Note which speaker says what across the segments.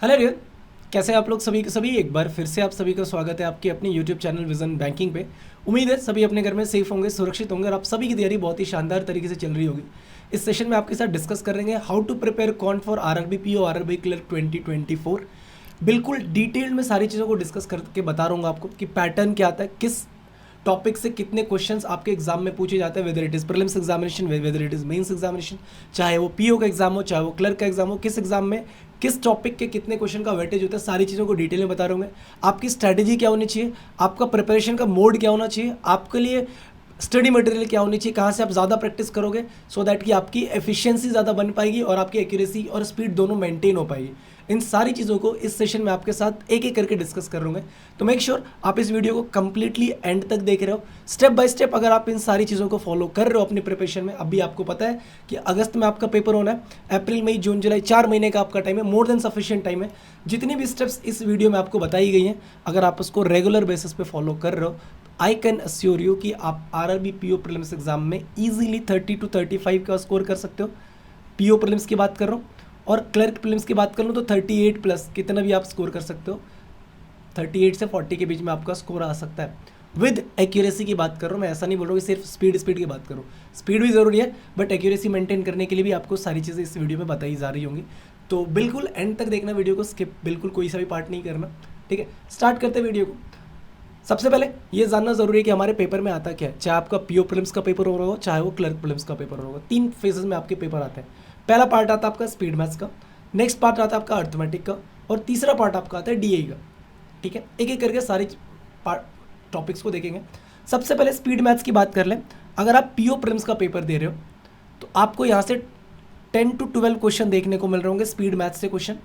Speaker 1: Hello everyone, कैसे हैं आप लोग सभी के सभी। एक बार फिर से आप सभी का स्वागत है आपके अपने यूट्यूब चैनल विजन बैंकिंग पे। उम्मीद है सभी अपने घर में सेफ होंगे, सुरक्षित होंगे और आप सभी की तैयारी बहुत ही शानदार तरीके से चल रही होगी। इस सेशन में आपके साथ डिस्कस करेंगे how to prepare quant for RRB PO RRB clerk 2024। बिल्कुल डिटेल में सारी चीज़ों को डिस्कस करके बता रहा हूँ आपको कि पैटर्न क्या आता है, किस टॉपिक से कितने क्वेश्चंस आपके एग्जाम में पूछे जाते हैं, whether it is prelims examination, whether it is mains examination, चाहे वो पीओ का एग्जाम हो चाहे वो क्लर्क का एग्जाम हो, किस एग्जाम में किस टॉपिक के कितने क्वेश्चन का वेटेज होता है, सारी चीज़ों को डिटेल में बता रहा हूँ मैं। आपकी स्ट्रैटेजी क्या होनी चाहिए, आपका प्रिपरेशन का मोड क्या होना चाहिए, आपके लिए स्टडी मटेरियल क्या होनी चाहिए, कहाँ से आप ज़्यादा प्रैक्टिस करोगे सो दैट कि आपकी एफिशिएंसी ज़्यादा बन पाएगी और आपकी एक्यूरेसी और स्पीड दोनों मेंटेन हो पाएगी। इन सारी चीज़ों को इस सेशन में आपके साथ एक एक करके डिस्कस करूँगा। तो मेक श्योर आप इस वीडियो को कंप्लीटली एंड तक देख रहे हो, स्टेप बाय स्टेप। अगर आप इन सारी चीज़ों को फॉलो कर रहे हो अपनी प्रिपरेशन में, अभी आपको पता है कि अगस्त में आपका पेपर होना है, अप्रैल मई जून जुलाई 4 महीने का आपका टाइम है, मोर देन सफिशिएंट टाइम है। जितनी भी स्टेप्स इस वीडियो में आपको बताई गई हैं, अगर आप उसको रेगुलर बेसिस पे फॉलो कर रहे हो, आई कैन अश्योर यू कि आप आरआरबी पीओ प्रीलिम्स एग्जाम में इजीली 30 to 35 का स्कोर कर सकते हो। पीओ प्रीलिम्स की बात कर रहा हूँ, और क्लर्क प्रीलिम्स की बात कर लूँ तो 38 प्लस कितना भी आप स्कोर कर सकते हो। 38 से 40 के बीच में आपका स्कोर आ सकता है। विद एक्यूरेसी की बात कर रहा हूँ मैं, ऐसा नहीं बोल रहा हूँ कि सिर्फ स्पीड की बात करो। स्पीड भी ज़रूरी है, बट एक्यूरेसी मेंटेन करने के लिए भी आपको सारी चीज़ें इस वीडियो में बताई जा रही होंगी। तो बिल्कुल एंड तक देखना वीडियो को, स्किप बिल्कुल कोई सा भी पार्ट नहीं करना, ठीक है। स्टार्ट करते हैं वीडियो को। सबसे पहले ये जानना जरूरी है कि हमारे पेपर में आता क्या है। चाहे आपका पीओ प्रीलिम्स का पेपर हो रहा हो, चाहे वो क्लर्क प्रीलिम्स का पेपर हो रहा हो, 3 फेजेस में आपके पेपर आते हैं। पहला पार्ट आता है आपका स्पीड मैथ्स का, नेक्स्ट पार्ट आता है आपका अर्थमेटिक का, और तीसरा पार्ट आपका आता है डीए का, ठीक है। एक एक करके सारी टॉपिक्स को देखेंगे। सबसे पहले स्पीड मैथ्स की बात कर लें। अगर आप पीओ प्रीलिम्स का पेपर दे रहे हो तो आपको यहाँ से 10 to 12 क्वेश्चन देखने को मिल रहे होंगे स्पीड मैथ्स से क्वेश्चन।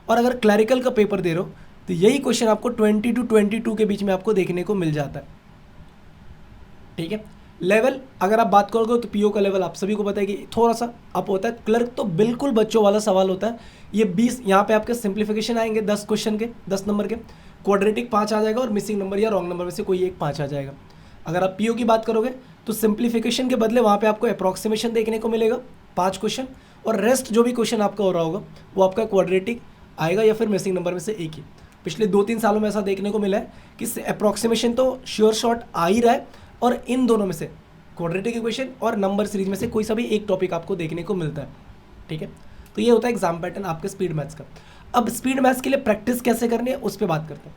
Speaker 1: और अगर क्लैरिकल का पेपर दे रहे हो तो यही क्वेश्चन आपको 20 to 22 के बीच में आपको देखने को मिल जाता है, ठीक है। लेवल अगर आप बात करोगे तो पीओ का लेवल आप सभी को पता है कि थोड़ा सा अप होता है। क्लर्क तो बिल्कुल बच्चों वाला सवाल होता है। ये 20 यहाँ पे आपके सिंप्लीफिकेशन आएंगे 10 क्वेश्चन के, 10 नंबर के, क्वाड्रेटिक 5 आ जाएगा और मिसिंग नंबर या रॉन्ग नंबर में से कोई एक 5 आ जाएगा। अगर आप पीओ की बात करोगे तो सिंप्लीफिकेशन के बदले वहाँ पे आपको अप्रॉक्सीमेशन देखने को मिलेगा 5 क्वेश्चन, और रेस्ट जो भी क्वेश्चन आपका हो रहा होगा वो आपका क्वाड्रेटिक आएगा या फिर मिसिंग नंबर में से एक ही। पिछले 2-3 सालों में ऐसा देखने को मिला है कि अप्रॉक्सीमेशन तो श्योर शॉट आ ही रहा है, और इन दोनों में से क्वाड्रेटिक इक्वेशन और नंबर सीरीज में से कोई सा भी एक टॉपिक आपको देखने को मिलता है, ठीक है। तो ये होता है एग्जाम पैटर्न आपके स्पीड मैथ्स का। अब स्पीड मैथ्स के लिए प्रैक्टिस कैसे करनी है उस पर बात करते हैं।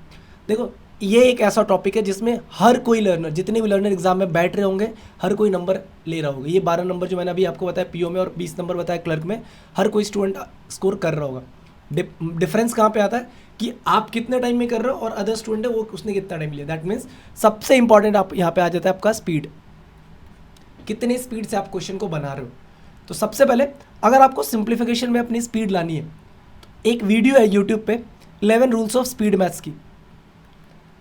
Speaker 1: देखो, ये एक ऐसा टॉपिक है जिसमें हर कोई लर्नर, जितने भी लर्नर एग्जाम में बैठ रहे होंगे, हर कोई नंबर ले रहा होगा। ये 12 नंबर जो मैंने अभी आपको बताया पीओ में और 20 नंबर बताया क्लर्क में, हर कोई स्टूडेंट स्कोर कर रहा होगा। डिफरेंस कहाँ पे आता है कि आप कितने टाइम में कर रहे हो और अदर स्टूडेंट है वो उसने कितना टाइम लिया। दैट मीन्स सबसे इंपॉर्टेंट आप यहाँ पे आ जाता है आपका स्पीड, कितनी स्पीड से आप क्वेश्चन को बना रहे हो। तो सबसे पहले अगर आपको सिंप्लीफिकेशन में अपनी स्पीड लानी है तो एक वीडियो है यूट्यूब पे 11 रूल्स ऑफ स्पीड मैथ्स की,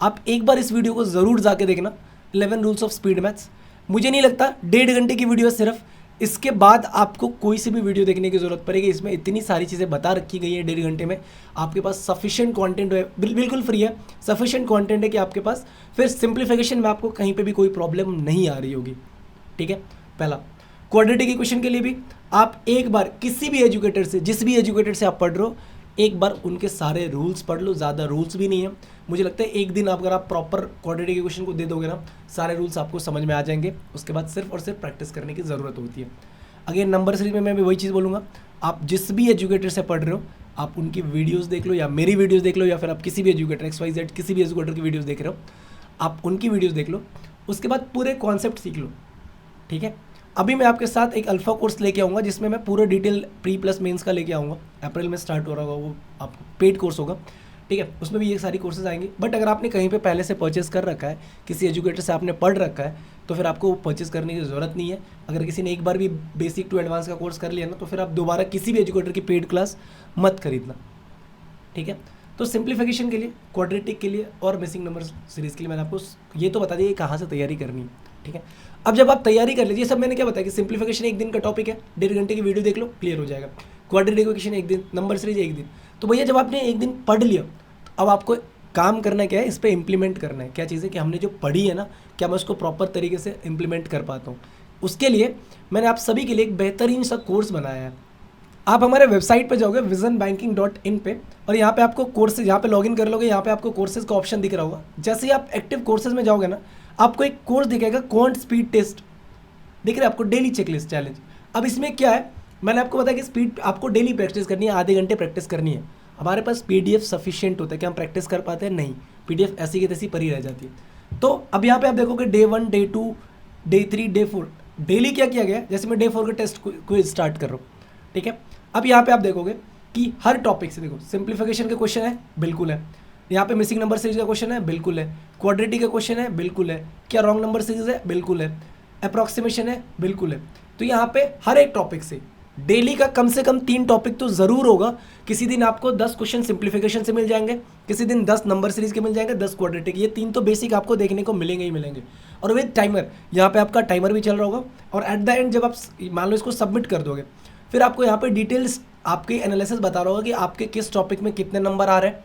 Speaker 1: आप एक बार इस वीडियो को ज़रूर जाके देखना। 11 रूल्स ऑफ स्पीड मैथ्स, मुझे नहीं लगता 1.5 घंटे की वीडियो है सिर्फ। इसके बाद आपको कोई सी भी वीडियो देखने की ज़रूरत पड़ेगी। इसमें इतनी सारी चीज़ें बता रखी गई है 1.5 घंटे में। आपके पास सफिशिएंट कंटेंट है, बिल्कुल फ्री है, सफिशिएंट कंटेंट है कि आपके पास फिर सिंप्लीफिकेशन में आपको कहीं पे भी कोई प्रॉब्लम नहीं आ रही होगी, ठीक है। पहला क्वाड्रेटिक इक्वेशन के लिए भी आप एक बार किसी भी एजुकेटर से, जिस भी एजुकेटर से आप पढ़ रहे हो, एक बार उनके सारे रूल्स पढ़ लो। ज़्यादा रूल्स भी नहीं है, मुझे लगता है एक दिन अगर आप प्रॉपर क्वाड्रेटिक इक्वेशन को दे दोगे ना, सारे रूल्स आपको समझ में आ जाएंगे। उसके बाद सिर्फ और सिर्फ प्रैक्टिस करने की ज़रूरत होती है। अगेन नंबर सीरीज में मैं भी वही चीज़ बोलूँगा, आप जिस भी एजुकेटर से पढ़ रहे हो आप उनकी वीडियोस देख लो, या मेरी वीडियोस देख लो, या फिर आप किसी भी एजुकेटर XYZ किसी भी एजुकेटर की वीडियोस देख रहे हो, आप उनकी वीडियोस देख लो। उसके बाद पूरे कॉन्सेप्ट सीख लो, ठीक है। अभी मैं आपके साथ एक अल्फ़ा कोर्स लेके आऊँगा जिसमें मैं पूरा डिटेल प्री प्लस मेंस का लेके आऊँगा। अप्रैल में स्टार्ट हो रहा होगा, वो आपको पेड कोर्स होगा, ठीक है। उसमें भी ये सारी कोर्सेज आएंगे। बट अगर आपने कहीं पे पहले से परचेस कर रखा है, किसी एजुकेटर से आपने पढ़ रखा है, तो फिर आपको परचेस करने की ज़रूरत नहीं है। अगर किसी ने एक बार भी बेसिक टू एडवांस का कोर्स कर लिया ना, तो फिर आप दोबारा किसी भी एजुकेटर की पेड क्लास मत खरीदना, ठीक है। तो सिंप्लीफिकेशन के लिए, क्वाड्रेटिक के लिए और मिसिंग नंबर सीरीज़ के लिए मैंने आपको ये तो बता दिया कहाँ से तैयारी करनी है, ठीक है। अब जब आप तैयारी कर लीजिए, सब मैंने क्या बताया कि सिंप्लीफिकेशन एक दिन का टॉपिक है, 1.5 घंटे की वीडियो देख लो, क्लियर हो जाएगा। क्वाड्रेटिक इक्वेशन एक दिन, नंबर सीरीज एक दिन। तो भैया जब आपने एक दिन पढ़ लिया, तो अब आपको काम करना क्या है, इस पर इम्प्लीमेंट करना है। क्या चीज़ है कि हमने जो पढ़ी है ना, क्या मैं उसको प्रॉपर तरीके से इम्प्लीमेंट कर पाता हूँ। उसके लिए मैंने आप सभी के लिए एक बेहतरीन सा कोर्स बनाया है। आप हमारे वेबसाइट पे जाओगे visionbanking.in पे, और यहाँ पे आपको कोर्सेज, यहाँ पे लॉगिन कर लोगे, यहाँ पे आपको कोर्सेज का ऑप्शन दिख रहा होगा। जैसे ही आप एक्टिव कोर्सेज में जाओगे ना, आपको एक कोर्स दिखेगा क्वांट स्पीड टेस्ट, दिख रहा है आपको, डेली चेकलिस्ट चैलेंज। अब इसमें क्या है, मैंने आपको बताया कि स्पीड आपको डेली प्रैक्टिस करनी है, आधे घंटे प्रैक्टिस करनी है। हमारे पास PDF सफिशिएंट होता है कि हम प्रैक्टिस कर पाते हैं? नहीं, PDF ऐसी की तैसी पड़ी रह जाती है। तो अब यहाँ पे आप देखोगे day 1, day 2, day 3, day 4 daily क्या किया गया है। जैसे मैं डे 4 का टेस्ट क्विज स्टार्ट कर रहा हूँ, ठीक है। अब यहाँ पे आप देखोगे कि हर टॉपिक से, देखो सिंप्लीफिकेशन के क्वेश्चन है, बिल्कुल है। यहाँ पे मिसिंग नंबर सीरीज का क्वेश्चन है, बिल्कुल है। क्वाड्रेटिक का क्वेश्चन है, बिल्कुल है। क्या रॉन्ग नंबर सीरीज है, बिल्कुल है। अप्रॉक्सीमेशन है, बिल्कुल है। तो यहाँ पे हर एक टॉपिक से डेली का कम से कम 3 टॉपिक तो ज़रूर होगा। किसी दिन आपको 10 क्वेश्चन सिंप्लीफिकेशन से मिल जाएंगे, किसी दिन 10 नंबर सीरीज के मिल जाएंगे, 10 क्वाड्रेटिक, ये 3 तो बेसिक आपको देखने को मिलेंगे ही मिलेंगे। और विद टाइमर, यहाँ पे आपका टाइमर भी चल रहा होगा। और एट द एंड जब आप मान लो इसको सबमिट कर दोगे, फिर आपको यहाँ पे डिटेल्स आपके एनालिसिस बता रहा होगा कि आपके किस टॉपिक में कितने नंबर आ रहे हैं,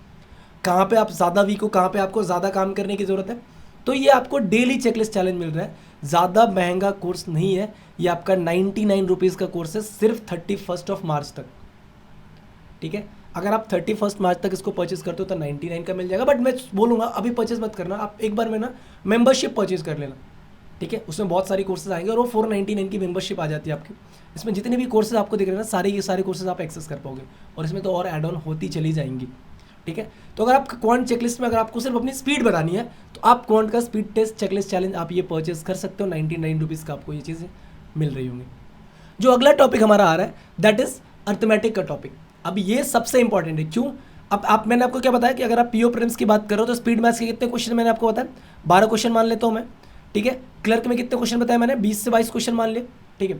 Speaker 1: कहाँ पे आप ज़्यादा वीक हो, कहाँ पे आपको ज़्यादा काम करने की ज़रूरत है। तो ये आपको डेली चेकलिस्ट चैलेंज मिल रहा है। ज़्यादा महंगा कोर्स नहीं है ये, आपका 99 रुपीज़ का कोर्स है, सिर्फ 31 मार्च तक, ठीक है। अगर आप 31 मार्च तक इसको परचेज करते हो तो 99 का मिल जाएगा। बट मैं बोलूँगा अभी परचेज मत करना, आप एक बार में ना मेंबरशिप परचेज कर लेना, ठीक है। उसमें बहुत सारी कोर्सेज आएंगे और वो 499 की मेंबरशिप आ जाती है आपकी। इसमें जितने भी कोर्सेज आपको दिख रहे हैं ना, सारे के सारे कोर्सेज आप एक्सेस कर पाओगे, और इसमें तो और एड ऑन होती चली जाएंगी, ठीक है। तो अगर आप क्वांट चेकलिस्ट में अगर आपको सिर्फ अपनी स्पीड बनानी है, तो आप क्वांट का स्पीड टेस्ट चेकलिस्ट चैलेंज आप ये परचेज कर सकते हो। 99 रुपीज़ का आपको ये चीज़ें मिल रही होंगी। जो अगला टॉपिक हमारा आ रहा है दैट इज अर्थमेटिक का टॉपिक। अब ये सबसे इंपॉर्टेंट है। क्यों? अब आप, मैंने आपको क्या बताया कि अगर आप पीओ प्रीलिम्स की बात करो तो स्पीड मैथ्स के कितने क्वेश्चन मैंने आपको बताया, 12 क्वेश्चन मान लेता हूँ मैं, ठीक है। क्लर्क में कितने क्वेश्चन बताया मैंने, 20 से 22 क्वेश्चन मान लिए, ठीक है।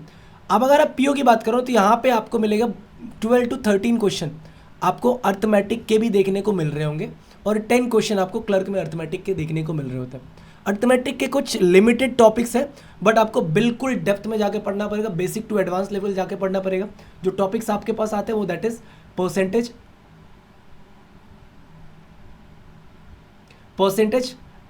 Speaker 1: अब अगर आप पीओ की बात करो तो यहाँ पे आपको मिलेगा 12 to 13 क्वेश्चन आपको अर्थमेटिक के भी देखने को मिल रहे होंगे, और 10 क्वेश्चन आपको क्लर्क में अर्थमेटिक के देखने को मिल रहे होते हैं। अर्थमेटिक के कुछ लिमिटेड टॉपिक्स हैं, बट आपको बिल्कुल डेप्थ में जाके पढ़ना पड़ेगा, बेसिक टू एडवांस लेवल जाके पढ़ना पड़ेगा। जो टॉपिक्स आपके पास आते हैं वो that is percentage,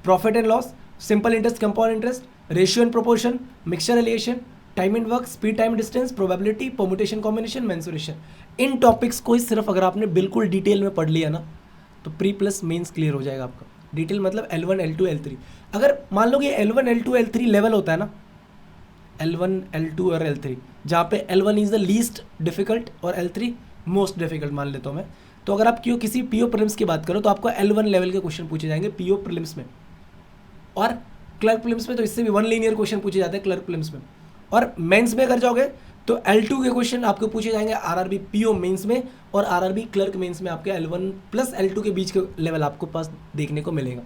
Speaker 1: profit and loss, simple interest, compound interest, ratio and proportion, mixture alligation, time and work, speed time distance, probability, permutation combination, mensuration. इन टॉपिक्स को ही सिर्फ अगर आपने बिल्कुल डिटेल में पढ़ लिया ना, तो प्री प्लस मेंस क्लियर हो जाएगा आपका। डिटेल मतलब L1, L2, L3। अगर मान लो कि L1, L2, L3 लेवल होता है ना, L1, L2 और L3, जहाँ पे L1 is the least difficult और L3 मोस्ट डिफिकल्ट मान लेता हूँ मैं। तो अगर आप क्यों किसी पीओ प्रीलिम्स की बात करो तो आपको L1 लेवल के क्वेश्चन पूछे जाएंगे पीओ प्रीलिम्स में, और क्लर्क प्रीलिम्स में तो इससे भी 1 लीनियर क्वेश्चन पूछे जाते हैं क्लर्क प्रीलिम्स में। और मेंस में अगर जाओगे तो L2 के क्वेश्चन आपको पूछे जाएंगे आरआरबी पीओ मेंस में, और आरआरबी क्लर्क मेंस में आपके L1 प्लस L2 के बीच के लेवल आपको पास देखने को मिलेगा,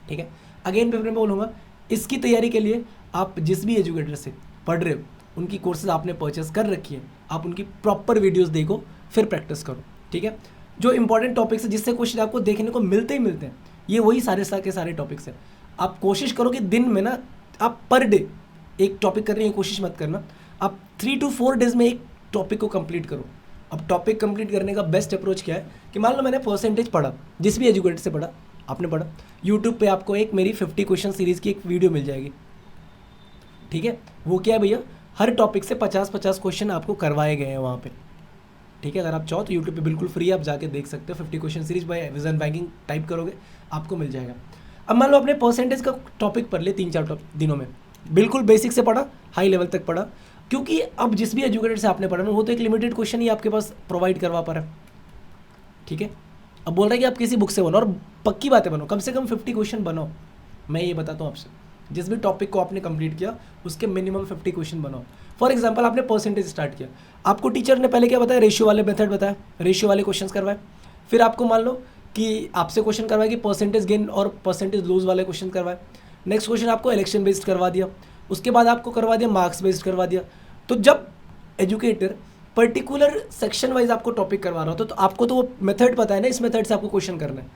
Speaker 1: ठीक है। अगेन मैं बोलूँगा, इसकी तैयारी के लिए आप जिस भी एजुकेटर से पढ़ रहे हो उनकी कोर्सेज आपने परचेस कर रखी है, आप उनकी प्रॉपर वीडियोस देखो, फिर प्रैक्टिस करो, ठीक है। जो इंपॉर्टेंट टॉपिक्स है जिससे क्वेश्चन आपको देखने को मिलते ही मिलते हैं, ये वही सारे के सारे टॉपिक्स हैं। आप कोशिश करो कि दिन में ना आप पर डे एक टॉपिक करने की कोशिश मत करना, आप 3 to 4 डेज में एक टॉपिक को कंप्लीट करो। अब टॉपिक कंप्लीट करने का बेस्ट अप्रोच क्या है कि मान लो मैंने परसेंटेज पढ़ा, जिस भी एजुकेटर से पढ़ा, आपने पढ़ा, यूट्यूब पे आपको एक मेरी 50 क्वेश्चन सीरीज़ की एक वीडियो मिल जाएगी, ठीक है। वो क्या है भैया, हर टॉपिक से 50-50 क्वेश्चन आपको करवाए गए हैं वहाँ पे, ठीक है। अगर आप चाहो तो यूट्यूब पे बिल्कुल फ्री आप जाके देख सकते हो। 50 question series by vision banking type करोगे आपको मिल जाएगा। अब मान लो अपने परसेंटेज का टॉपिक पढ़ ले 3-4 दिनों में, बिल्कुल बेसिक से पढ़ा, हाई लेवल तक पढ़ा, क्योंकि अब जिस भी एजुकेटर से आपने पढ़ा ना वो तो एक लिमिटेड क्वेश्चन ही आपके पास प्रोवाइड करवा पा रहा है, ठीक है। अब बोल रहा है कि आप किसी बुक से बनो, और पक्की बातें बनो, कम से कम 50 क्वेश्चन बनाओ। मैं ये बताता हूँ आपसे, जिस भी टॉपिक को आपने कंप्लीट किया उसके मिनिमम 50 क्वेश्चन बनाओ। फॉर एग्जांपल आपने परसेंटेज स्टार्ट किया, आपको टीचर ने पहले क्या बताया, रेशियो वाले मेथड बताया, रेशियो वाले क्वेश्चंस करवाए। फिर आपको मान लो कि आपसे क्वेश्चन करवाए कि परसेंटेज गेन और परसेंटेज लूज वाले क्वेश्चन करवाए। नेक्स्ट क्वेश्चन आपको इलेक्शन बेस्ड करवा दिया, उसके बाद आपको करवा दिया मार्क्स बेस्ड करवा दिया। तो जब एजुकेटर पर्टिकुलर सेक्शन वाइज आपको टॉपिक करवा रहा होता तो आपको तो वो मेथड पता है ना, इस मेथड से आपको क्वेश्चन करना है,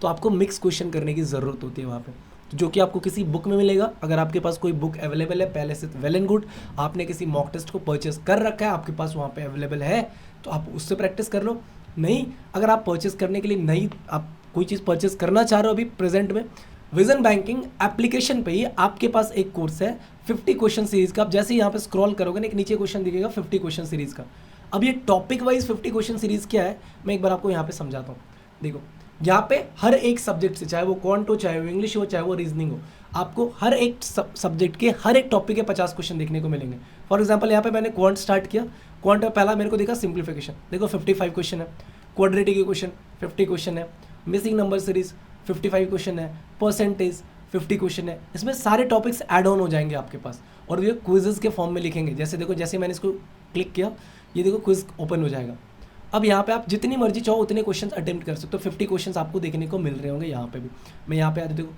Speaker 1: तो आपको मिक्स क्वेश्चन करने की ज़रूरत होती है वहाँ पे, जो कि आपको किसी बुक में मिलेगा। अगर आपके पास कोई बुक अवेलेबल है पहले से, वेल एंड गुड, आपने किसी मॉक टेस्ट को परचेस कर रखा है, आपके पास वहाँ पे अवेलेबल है, तो आप उससे प्रैक्टिस कर लो। नहीं, अगर आप परचेस करने के लिए नहीं, आप कोई चीज़ परचेस करना चाह रहे हो अभी प्रेजेंट में, विजन बैंकिंग एप्लीकेशन पे ही आपके पास एक कोर्स है 50 क्वेश्चन सीरीज़ का। आप जैसे ही यहाँ पे स्क्रॉल करोगे ना, एक नीचे क्वेश्चन दिखेगा 50 क्वेश्चन सीरीज़ का, अब ये टॉपिक वाइज 50 क्वेश्चन सीरीज क्या है, मैं एक बार आपको यहाँ पे समझाता हूँ। देखो यहाँ पे हर एक सब्जेक्ट से, चाहे वो क्वांट हो, चाहे वो इंग्लिश हो, चाहे वो रीजनिंग हो, आपको हर एक सब्जेक्ट के हर एक टॉपिक के 50 क्वेश्चन देखने को मिलेंगे। फॉर एग्जांपल यहाँ पे मैंने क्वांट स्टार्ट किया, क्वांट में पहला मेरे को देखा सिंप्लीफिकेशन, देखो 55 क्वेश्चन है, क्वाड्रेटिक इक्वेशन 50 क्वेश्चन है, मिसिंग नंबर सीरीज 55 क्वेश्चन है, परसेंटेज 50 क्वेश्चन है। इसमें सारे टॉपिक्स ऐड ऑन हो जाएंगे आपके पास, और ये क्विजेज के फॉर्म में लिखेंगे। जैसे देखो, जैसे मैंने इसको क्लिक किया, ये देखो क्विज ओपन हो जाएगा। अब यहाँ पे आप जितनी मर्जी चाहो उतने क्वेश्चंस अटेम्प्ट कर सकते हो। 50 क्वेश्चंस आपको देखने को मिल रहे होंगे यहाँ पे भी। मैं यहाँ पे आते देखो,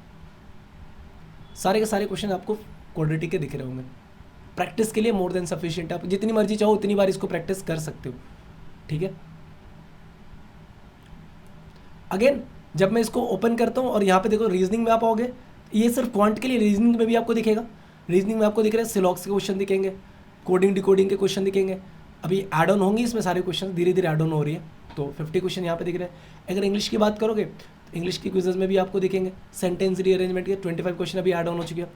Speaker 1: सारे के सारे क्वेश्चन आपको क्वाड्रेटिक के दिख रहे होंगे। प्रैक्टिस के लिए मोर देन सफिशिएंट, आप जितनी मर्जी चाहो उतनी बार इसको प्रैक्टिस कर सकते हो, ठीक है। अगेन जब मैं इसको ओपन करता हूँ और यहाँ पे देखो रीजनिंग में आप आओगे, ये सिर्फ क्वांट के लिए, रीजनिंग में भी आपको दिखेगा। रीजनिंग में आपको दिख रहा है सिलॉक्स के क्वेश्चन दिखेंगे, कोडिंग डिकोडिंग के क्वेश्चन दिखेंगे। अभी ऐड ऑन होंगी इसमें सारे क्वेश्चन, धीरे धीरे ऐड ऑन हो रही है। तो 50 क्वेश्चन यहाँ पे दिख रहे हैं। अगर इंग्लिश की बात करोगे तो इंग्लिश की क्विजेज में भी आपको दिखेंगे। सेंटेंस रीअरेंजमेंट के 25 क्वेश्चन अभी ऐड ऑन हो चुके हैं।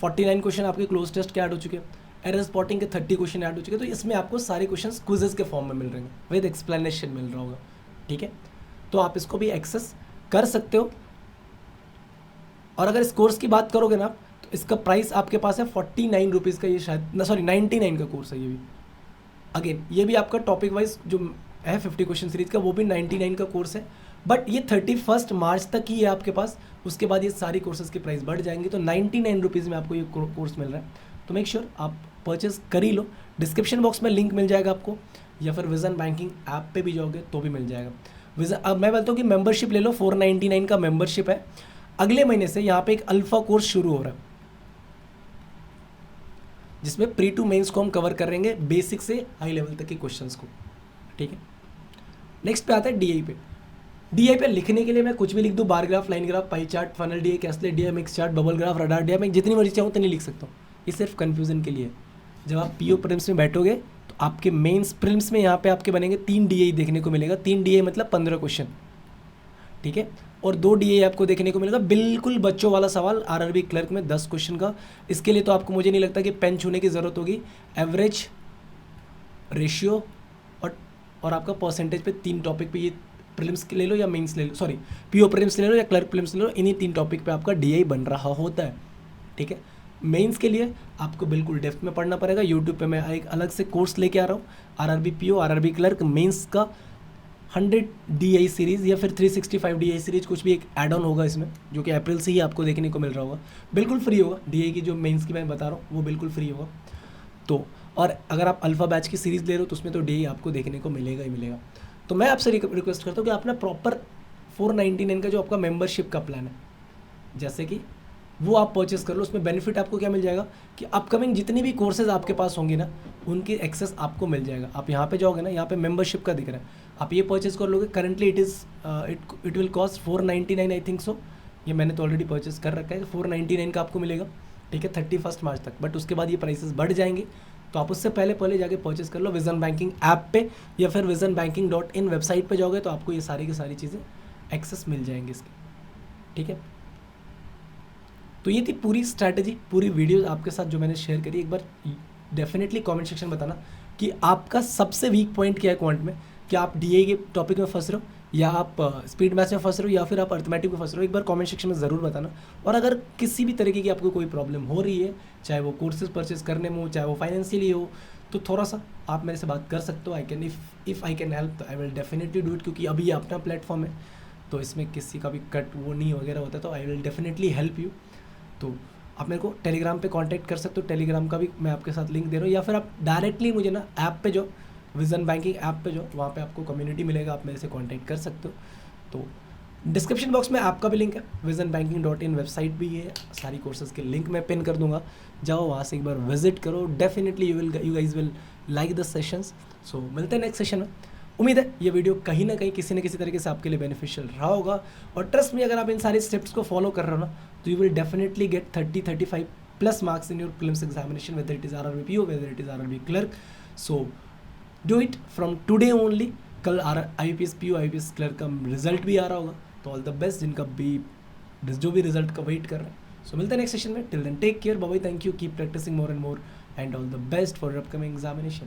Speaker 1: 49 क्वेश्चन आपके क्लोज टेस्ट के ऐड हो चुके हैं। एरर स्पॉटिंग के 30 क्वेश्चन ऐड हो चुके हैं। तो इसमें आपको सारे क्वेश्चन क्विजेज के फॉर्म में मिल रहे हैं, विद एक्सप्लेनेशन मिल रहा होगा, ठीक है। तो आप इसको भी एक्सेस कर सकते हो। और अगर इस कोर्स की बात करोगे ना, तो इसका प्राइस आपके पास है 49 रुपीज़ का, ये शायद ना, सॉरी 99 का कोर्स है ये भी। अगेन ये भी आपका टॉपिक वाइज जो है 50 क्वेश्चन सीरीज का, वो भी 99 का कोर्स है। बट ये 31 मार्च तक ही है आपके पास, उसके बाद ये सारी कोर्सेज की प्राइस बढ़ जाएंगी। तो 99 रुपीज़ में आपको ये कोर्स मिल रहा है। तो मेक श्योर आप परचेज कर ही लो। डिस्क्रिप्शन बॉक्स में लिंक मिल जाएगा आपको, या फिर विजन बैंकिंग ऐप पे भी जाओगे तो भी मिल जाएगा। अब मैं बोलता हूँ कि मेंबरशिप ले लो, 499 का मेंबरशिप है। अगले महीने से यहाँ पे एक अल्फा कोर्स शुरू हो रहा है, जिसमें प्री टू मेंस को हम कवर करेंगे, बेसिक से हाई लेवल तक के क्वेश्चंस को, ठीक है। नेक्स्ट पे आता है डीआई पे। डीआई पे लिखने के लिए मैं कुछ भी लिख दूँ, bar graph, line graph, pie chart, funnel DI, caselet DI, mix chart, bubble graph, radar DI, मैं जितनी मर्जी चाहूँ उतनी लिख सकता हूँ। ये सिर्फ कन्फ्यूजन के लिए है। जब आप पीओ प्रीलिम्स में बैठोगे तो आपके मेंस प्रीलिम्स में यहाँ पे आपके बनेंगे 3 डीआई देखने को मिलेगा। 3 डीआई मतलब 15 क्वेश्चन, ठीक है। और 2 डीए आपको देखने को मिलेगा बिल्कुल बच्चों वाला सवाल, आरआरबी क्लर्क में 10 क्वेश्चन का। इसके लिए तो आपको, मुझे नहीं लगता कि पेन छूने की ज़रूरत होगी। एवरेज, रेशियो और आपका परसेंटेज पे 3 टॉपिक पे, ये प्रीलिम्स के ले लो या मेंस ले लो, सॉरी पीओ प्रीलिम्स ले लो या क्लर्क प्रीलिम्स ले लो, इन्हीं 3 टॉपिक पे आपका डीआई बन रहा होता है, ठीक है। मेंस के लिए आपको बिल्कुल डेप्थ में पढ़ना पड़ेगा। यूट्यूब पे मैं एक अलग से कोर्स लेके आ रहा हूँ, RRB PO, RRB clerk mains का 100 डीआई सीरीज़ या फिर 365 डीआई सीरीज, कुछ भी एक ऐड ऑन होगा इसमें, जो कि अप्रैल से ही आपको देखने को मिल रहा होगा। बिल्कुल फ्री होगा। डीआई की जो मेंस की मैं बता रहा हूँ वो बिल्कुल फ्री होगा। तो और अगर आप अल्फ़ा बैच की सीरीज़ ले रहे हो तो उसमें तो डीआई आपको देखने को मिलेगा ही मिलेगा। तो मैं आपसे रिक्वेस्ट करता हूँ कि आप ना प्रॉपर 499 का जो आपका मेंबरशिप का प्लान है, जैसे कि वो आप परचेस कर लो। उसमें बेनिफिट आपको क्या मिल जाएगा कि अपकमिंग जितनी भी कोर्सेज आपके पास होंगे ना, उनकी एक्सेस आपको मिल जाएगा। आप यहाँ पे जाओगे ना, यहाँ पे मेंबरशिप का दिख रहा है, आप ये परचेस कर लोगे। Currently it will cost 499 I think so. ये मैंने तो ऑलरेडी परचेस कर रखा है। 499 का आपको मिलेगा, ठीक है, 31 मार्च तक। बट उसके बाद ये प्राइसेस बढ़ जाएंगे, तो आप उससे पहले जाके परचेस कर लो विजन बैंकिंग ऐप पे, या फिर visionbanking.in वेबसाइट पे जाओगे तो आपको ये सारी की सारी चीज़ें एक्सेस मिल जाएंगी इसकी, ठीक है। तो ये थी पूरी स्ट्रैटेजी, पूरी वीडियो आपके साथ जो मैंने शेयर करी। एक बार डेफिनेटली कमेंट सेक्शन में बताना कि आपका सबसे वीक पॉइंट क्या है क्वांट में। क्या आप डीए के टॉपिक में फंस रहे हो, या आप स्पीड मैथ्स में फंस रहे हो, या फिर आप अर्थमेटिक में फंस रहे हो, एक बार कमेंट सेक्शन में ज़रूर बताना। और अगर किसी भी तरीके की आपको कोई प्रॉब्लम हो रही है, चाहे वो कोर्सेज परचेज करने में हो, चाहे वो फाइनेंशियली हो, तो थोड़ा सा आप मेरे से बात कर सकते हो। I can if I can help, I will definitely do it, क्योंकि अभी ये अपना प्लेटफॉर्म है तो इसमें किसी का भी कट वो नहीं वगैरह होता, तो I will definitely help you. तो आप मेरे को टेलीग्राम पे कांटेक्ट कर सकते हो, टेलीग्राम का भी मैं आपके साथ लिंक दे रहा हूँ, या फिर आप डायरेक्टली मुझे ना ऐप पे जो विजन बैंकिंग ऐप पे जो, वहाँ पे आपको कम्युनिटी मिलेगा, आप मेरे से कांटेक्ट कर सकते हो। तो डिस्क्रिप्शन बॉक्स में ऐप का भी लिंक है, visionbanking.in वेबसाइट भी है, सारी कोर्सेज के लिंक मैं पिन कर दूंगा, जाओ वहाँ से एक बार विजिट करो। Definitely you guys will like the sessions. So मिलते हैं नेक्स्ट सेशन में। उम्मीद है ये वीडियो कहीं ना कहीं किसी न किसी तरीके से आपके लिए बेनिफिशियल रहा होगा। और ट्रस्ट में, अगर आप इन सारे स्टेप्स को फॉलो कर रहे हो ना, तो you will definitely get 30-35 plus marks in your prelims examination, whether it is RRB PO, weather it is RRB clerk. So do it from today only. कल IBPS PO IBPS क्लर्क का result भी आ रहा होगा, तो all the best जिनका भी जो भी रिजल्ट का वेट कर रहे हैं। सो मिलते हैं नेक्स्ट सेशन में। Till then take care, bye bye, thank you, keep practising more and more, and all the best for your upcoming examination.